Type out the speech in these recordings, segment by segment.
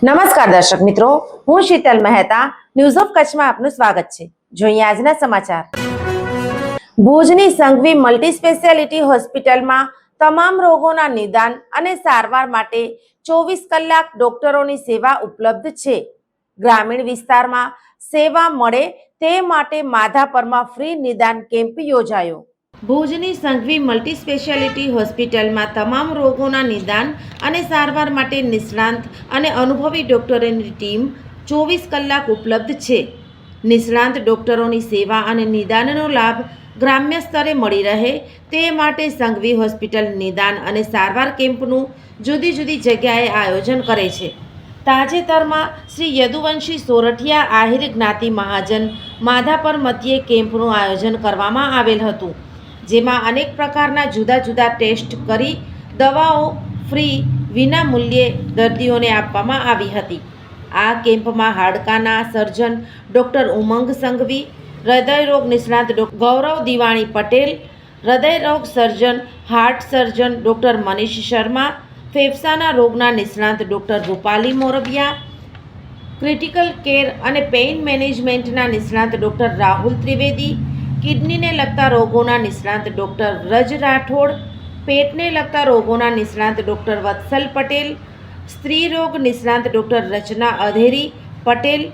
નમસ્કાર દર્શક મિત્રો, હું શીતલ મહેતા ન્યૂઝ ઓફ કચ્છમાં આપનું સ્વાગત છે। જોઈએ આજના સમાચાર। ભુજની સંઘવી મલ્ટી સ્પેશિયાલિટી હોસ્પિટલમાં તમામ રોગોના નિદાન અને સારવાર માટે 24 કલાક ડોક્ટરોની સેવા ઉપલબ્ધ છે। ગ્રામીણ વિસ્તારમાં સેવા મળે તે માટે માધાપરમાં ફ્રી નિદાન કેમ્પ યોજાયો। ભુજની સંઘવી મલ્ટી સ્પેશિયાલિટી હોસ્પિટલમાં તમામ રોગોના નિદાન અને સારવાર માટે નિષ્ણાંત અને અનુભવી ડોક્ટરોની ટીમ 24 કલાક ઉપલબ્ધ છે। નિષ્ણાંત ડોક્ટરોની સેવા અને નિદાનનો લાભ ગ્રામ્ય સ્તરે મળી રહે તે માટે સંઘવી હોસ્પિટલ નિદાન અને સારવાર કેમ્પનું જુદી જુદી જગ્યાએ આયોજન કરે છે। તાજેતરમાં શ્રી યદુવંશી સોરઠિયા આહિર જ્ઞાતિ મહાજન માધાપર મધ્યે કેમ્પનું આયોજન કરવામાં આવેલ હતું, જેમાં અનેક પ્રકારના જુદા જુદા ટેસ્ટ કરી દવાઓ ફ્રી વિના મૂલ્યે દર્દીઓને આપવામાં આવી હતી। આ કેમ્પમાં હાડકાના સર્જન ડૉક્ટર ઉમંગ સંઘવી, હૃદયરોગ નિષ્ણાત ગૌરવ દિવાણી પટેલ, હૃદયરોગ surgeon heart surgeon doctor Manish Sharma, ફેફસાના રોગના નિષ્ણાત doctor Rupali Morbia, critical care અને પેઇન મેનેજમેન્ટના નિષ્ણાત ડૉક્ટર રાહુલ ત્રિવેદી, કિડનીને લગતા રોગોના નિષ્ણાત ડૉક્ટર વ્રજ રાઠોડ, પેટને લગતા રોગોના નિષ્ણાત ડૉક્ટર વત્સલ પટેલ, સ્ત્રી રોગ નિષ્ણાત ડૉક્ટર રચના અધેરી પટેલ,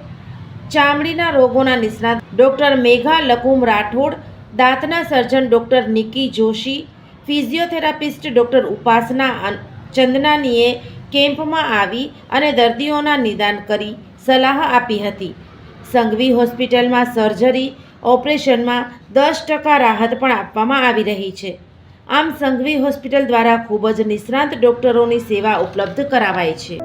ચામડીના રોગોના નિષ્ણાત ડૉક્ટર મેઘા લકુમ રાઠોડ, દાંતના surgeon doctor Niki Joshi, physiotherapist doctor Upasana ચંદનાનીએ કેમ્પમાં આવી અને દર્દીઓના નિદાન કરી સલાહ આપી હતી। સંઘવી હોસ્પિટલમાં સર્જરી ઓપરેશનમાં 10% રાહત પણ આપવામાં આવી રહી છે। આમ સંઘવી હોસ્પિટલ દ્વારા ખૂબ જ નિષ્ણાંત ડોક્ટરોની સેવા ઉપલબ્ધ કરાવાય છે।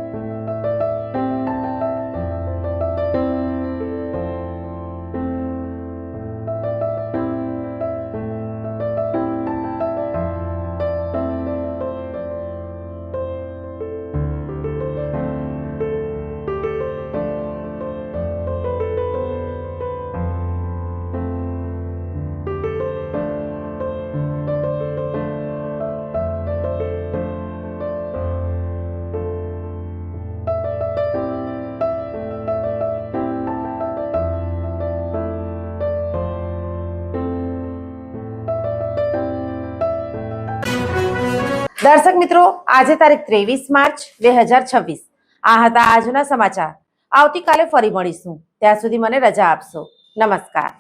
દર્શક મિત્રો, આજે તારીખ 23 માર્ચ 2026। આ હતા આજના સમાચાર। આવતીકાલે ફરી મળીશું, ત્યાં સુધી મને રજા આપશો। નમસ્કાર।